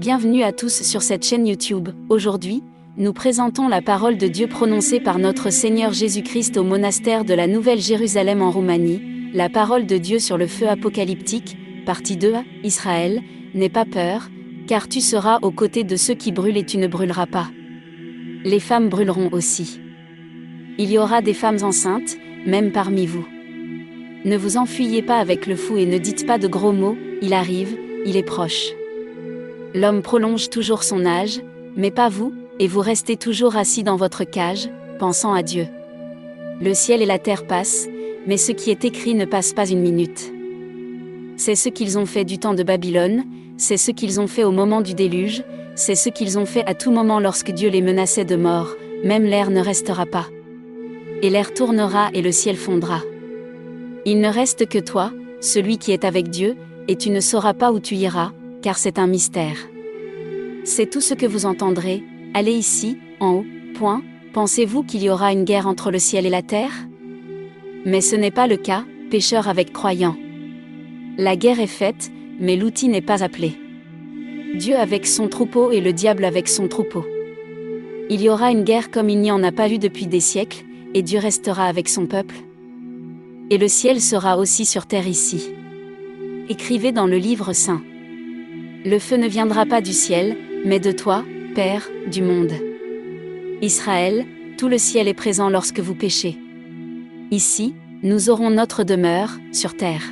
Bienvenue à tous sur cette chaîne YouTube. Aujourd'hui, nous présentons la parole de Dieu prononcée par notre Seigneur Jésus-Christ au monastère de la Nouvelle Jérusalem en Roumanie. La parole de Dieu sur le feu apocalyptique, partie 2. Israël, n'aie pas peur, car tu seras aux côtés de ceux qui brûlent et tu ne brûleras pas. Les femmes brûleront aussi. Il y aura des femmes enceintes, même parmi vous. Ne vous enfuyez pas avec le fou et ne dites pas de gros mots, il arrive, il est proche. L'homme prolonge toujours son âge, mais pas vous, et vous restez toujours assis dans votre cage, pensant à Dieu. Le ciel et la terre passent, mais ce qui est écrit ne passe pas une minute. C'est ce qu'ils ont fait du temps de Babylone, c'est ce qu'ils ont fait au moment du déluge, c'est ce qu'ils ont fait à tout moment lorsque Dieu les menaçait de mort, même l'air ne restera pas. Et l'air tournera et le ciel fondra. Il ne reste que toi, celui qui est avec Dieu, et tu ne sauras pas où tu iras, car c'est un mystère. C'est tout ce que vous entendrez, allez ici, en haut, point, pensez-vous qu'il y aura une guerre entre le ciel et la terre? Mais ce n'est pas le cas, pécheurs avec croyants. La guerre est faite, mais l'outil n'est pas appelé. Dieu avec son troupeau et le diable avec son troupeau. Il y aura une guerre comme il n'y en a pas eu depuis des siècles, et Dieu restera avec son peuple. Et le ciel sera aussi sur terre ici. Écrivez dans le livre saint. Le feu ne viendra pas du ciel, mais de toi, Père, du monde. Israël, tout le ciel est présent lorsque vous péchez. Ici, nous aurons notre demeure, sur terre.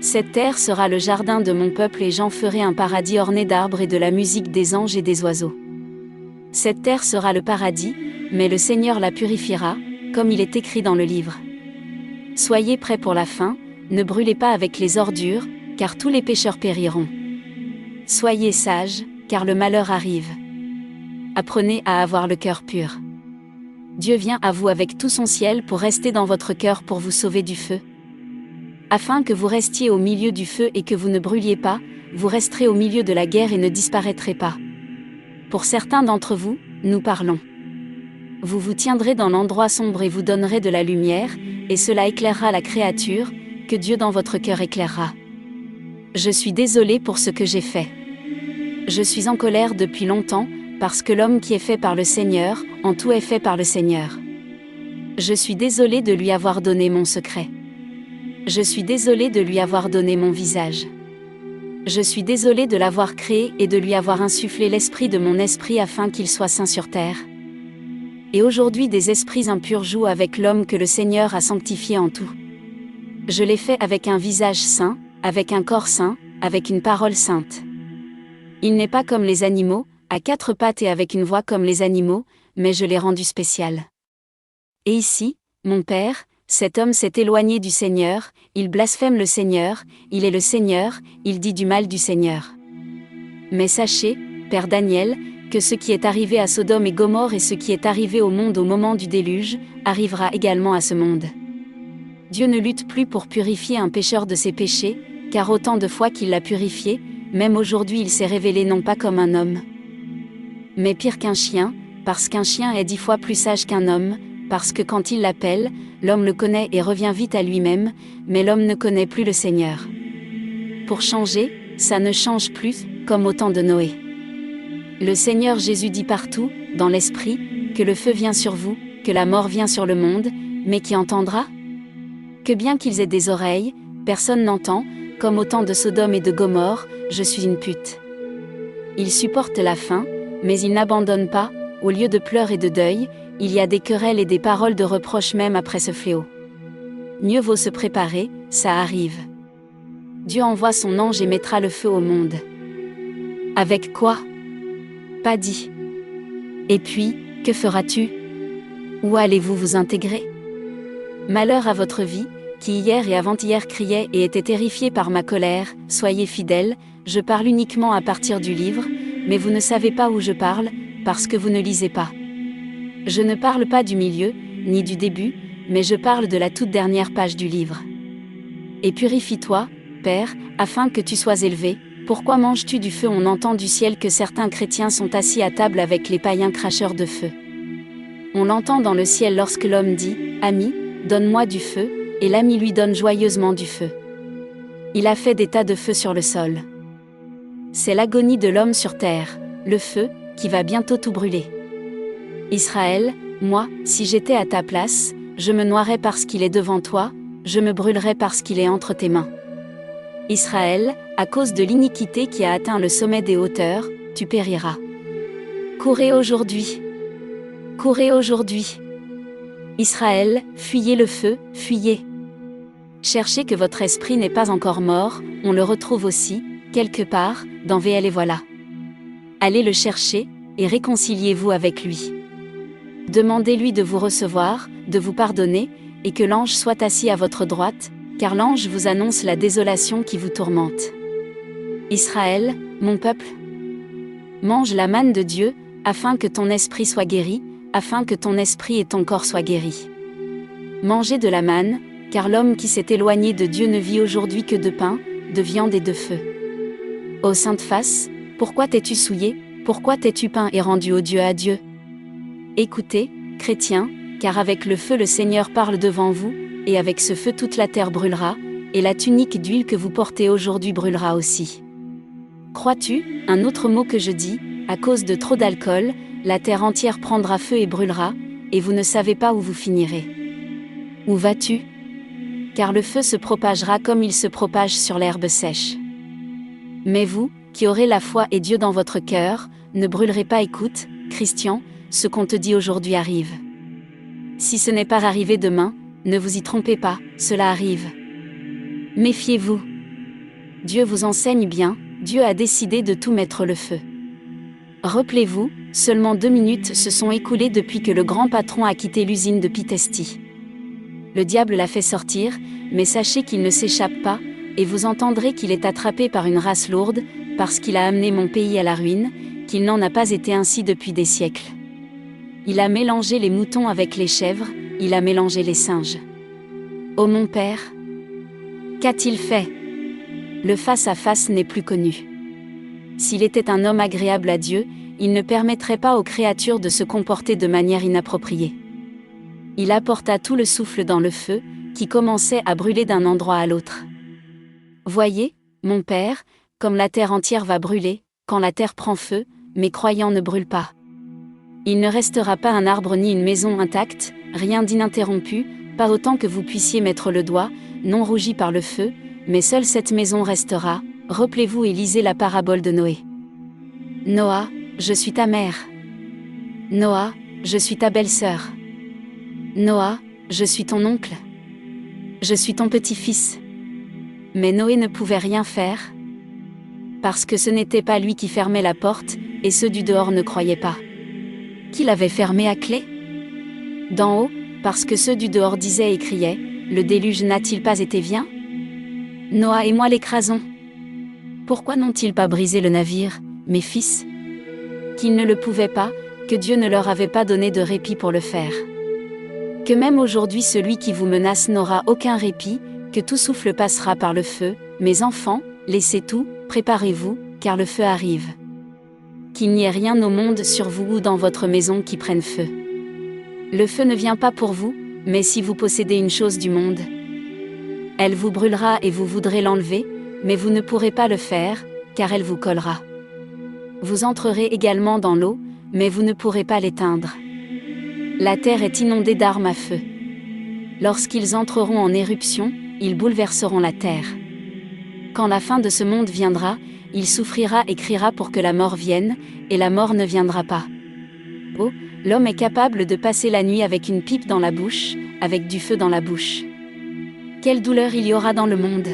Cette terre sera le jardin de mon peuple et j'en ferai un paradis orné d'arbres et de la musique des anges et des oiseaux. Cette terre sera le paradis, mais le Seigneur la purifiera, comme il est écrit dans le livre. Soyez prêts pour la fin, ne brûlez pas avec les ordures, car tous les pécheurs périront. Soyez sages, car le malheur arrive. Apprenez à avoir le cœur pur. Dieu vient à vous avec tout son ciel pour rester dans votre cœur pour vous sauver du feu. Afin que vous restiez au milieu du feu et que vous ne brûliez pas, vous resterez au milieu de la guerre et ne disparaîtrez pas. Pour certains d'entre vous, nous parlons. Vous vous tiendrez dans l'endroit sombre et vous donnerez de la lumière, et cela éclairera la créature, que Dieu dans votre cœur éclairera. Je suis désolé pour ce que j'ai fait. Je suis en colère depuis longtemps, parce que l'homme qui est fait par le Seigneur, en tout est fait par le Seigneur. Je suis désolé de lui avoir donné mon secret. Je suis désolé de lui avoir donné mon visage. Je suis désolé de l'avoir créé et de lui avoir insufflé l'esprit de mon esprit afin qu'il soit saint sur terre. Et aujourd'hui des esprits impurs jouent avec l'homme que le Seigneur a sanctifié en tout. Je l'ai fait avec un visage saint, avec un corps saint, avec une parole sainte. Il n'est pas comme les animaux, à quatre pattes et avec une voix comme les animaux, mais je l'ai rendu spécial. Et ici, mon Père, cet homme s'est éloigné du Seigneur, il blasphème le Seigneur, il est le Seigneur, il dit du mal du Seigneur. Mais sachez, Père Daniel, que ce qui est arrivé à Sodome et Gomorrhe et ce qui est arrivé au monde au moment du déluge, arrivera également à ce monde. Dieu ne lutte plus pour purifier un pécheur de ses péchés, car autant de fois qu'il l'a purifié, même aujourd'hui il s'est révélé non pas comme un homme, mais pire qu'un chien, parce qu'un chien est 10 fois plus sage qu'un homme, parce que quand il l'appelle, l'homme le connaît et revient vite à lui-même, mais l'homme ne connaît plus le Seigneur. Pour changer, ça ne change plus, comme au temps de Noé. Le Seigneur Jésus dit partout, dans l'esprit, que le feu vient sur vous, que la mort vient sur le monde, mais qui entendra? Que bien qu'ils aient des oreilles, personne n'entend, comme au temps de Sodome et de Gomorrhe, je suis une pute. Ils supportent la faim, mais ils n'abandonnent pas, au lieu de pleurs et de deuil, il y a des querelles et des paroles de reproche même après ce fléau. Mieux vaut se préparer, ça arrive. Dieu envoie son ange et mettra le feu au monde. Avec quoi? Pas dit. Et puis, que feras-tu? Où allez-vous vous intégrer? Malheur à votre vie, qui hier et avant-hier criait et était terrifié par ma colère, soyez fidèles, je parle uniquement à partir du livre, mais vous ne savez pas où je parle, parce que vous ne lisez pas. Je ne parle pas du milieu, ni du début, mais je parle de la toute dernière page du livre. Et purifie-toi, Père, afin que tu sois élevé. Pourquoi manges-tu du feu? On entend du ciel que certains chrétiens sont assis à table avec les païens cracheurs de feu. On l'entend dans le ciel lorsque l'homme dit « Ami, donne-moi du feu », et l'ami lui donne joyeusement du feu. Il a fait des tas de feu sur le sol. C'est l'agonie de l'homme sur terre, le feu, qui va bientôt tout brûler. Israël, moi, si j'étais à ta place, je me noierais parce qu'il est devant toi, je me brûlerais parce qu'il est entre tes mains. Israël, à cause de l'iniquité qui a atteint le sommet des hauteurs, tu périras. Courez aujourd'hui. Courez aujourd'hui. Israël, fuyez le feu, fuyez. Cherchez que votre esprit n'est pas encore mort, on le retrouve aussi, quelque part, dans VL et voilà. Allez le chercher, et réconciliez-vous avec lui. Demandez-lui de vous recevoir, de vous pardonner, et que l'ange soit assis à votre droite, car l'ange vous annonce la désolation qui vous tourmente. Israël, mon peuple, mange la manne de Dieu, afin que ton esprit soit guéri, afin que ton esprit et ton corps soient guéris. Mangez de la manne, car l'homme qui s'est éloigné de Dieu ne vit aujourd'hui que de pain, de viande et de feu. Ô sainte face, pourquoi t'es-tu souillé, pourquoi t'es-tu peint et rendu odieux à Dieu? Écoutez, chrétiens, car avec le feu le Seigneur parle devant vous, et avec ce feu toute la terre brûlera, et la tunique d'huile que vous portez aujourd'hui brûlera aussi. Crois-tu, un autre mot que je dis, à cause de trop d'alcool, la terre entière prendra feu et brûlera, et vous ne savez pas où vous finirez. Où vas-tu? Car le feu se propagera comme il se propage sur l'herbe sèche. Mais vous, qui aurez la foi et Dieu dans votre cœur, ne brûlerez pas. Écoute, Christian, ce qu'on te dit aujourd'hui arrive. Si ce n'est pas arrivé demain, ne vous y trompez pas, cela arrive. Méfiez-vous. Dieu vous enseigne bien, Dieu a décidé de tout mettre le feu. Rappelez-vous, seulement 2 minutes se sont écoulées depuis que le grand patron a quitté l'usine de Pitesti. Le diable l'a fait sortir, mais sachez qu'il ne s'échappe pas, et vous entendrez qu'il est attrapé par une race lourde, parce qu'il a amené mon pays à la ruine, qu'il n'en a pas été ainsi depuis des siècles. Il a mélangé les moutons avec les chèvres, il a mélangé les singes. Ô mon Père! Qu'a-t-il fait? Le face-à-face n'est plus connu. S'il était un homme agréable à Dieu, il ne permettrait pas aux créatures de se comporter de manière inappropriée. Il apporta tout le souffle dans le feu, qui commençait à brûler d'un endroit à l'autre. Voyez, mon Père, comme la terre entière va brûler, quand la terre prend feu, mes croyants ne brûlent pas. Il ne restera pas un arbre ni une maison intacte, rien d'ininterrompu, pas autant que vous puissiez mettre le doigt, non rougi par le feu, mais seule cette maison restera. Rappelez-vous et lisez la parabole de Noé. Noah, je suis ta mère. Noah, je suis ta belle-sœur. Noah, je suis ton oncle. Je suis ton petit-fils. Mais Noé ne pouvait rien faire, parce que ce n'était pas lui qui fermait la porte, et ceux du dehors ne croyaient pas. Qui l'avait fermée à clé? D'en haut, parce que ceux du dehors disaient et criaient, le déluge n'a-t-il pas été bien? Noah et moi l'écrasons. Pourquoi n'ont-ils pas brisé le navire, mes fils? Qu'ils ne le pouvaient pas, que Dieu ne leur avait pas donné de répit pour le faire. Que même aujourd'hui celui qui vous menace n'aura aucun répit, que tout souffle passera par le feu. Mes enfants, laissez tout, préparez-vous, car le feu arrive. Qu'il n'y ait rien au monde sur vous ou dans votre maison qui prenne feu. Le feu ne vient pas pour vous, mais si vous possédez une chose du monde, elle vous brûlera et vous voudrez l'enlever, mais vous ne pourrez pas le faire, car elle vous collera. Vous entrerez également dans l'eau, mais vous ne pourrez pas l'éteindre. La terre est inondée d'armes à feu. Lorsqu'ils entreront en éruption, ils bouleverseront la terre. Quand la fin de ce monde viendra, il souffrira et criera pour que la mort vienne, et la mort ne viendra pas. Oh, l'homme est capable de passer la nuit avec une pipe dans la bouche, avec du feu dans la bouche. Quelle douleur il y aura dans le monde!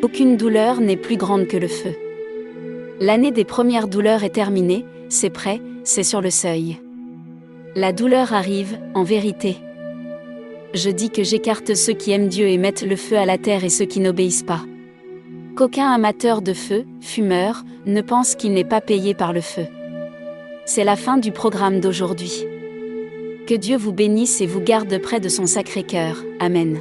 Aucune douleur n'est plus grande que le feu. L'année des premières douleurs est terminée, c'est prêt, c'est sur le seuil. La douleur arrive, en vérité. Je dis que j'écarte ceux qui aiment Dieu et mettent le feu à la terre et ceux qui n'obéissent pas. Qu'aucun amateur de feu, fumeur, ne pense qu'il n'est pas payé par le feu. C'est la fin du programme d'aujourd'hui. Que Dieu vous bénisse et vous garde près de son Sacré-Cœur. Amen.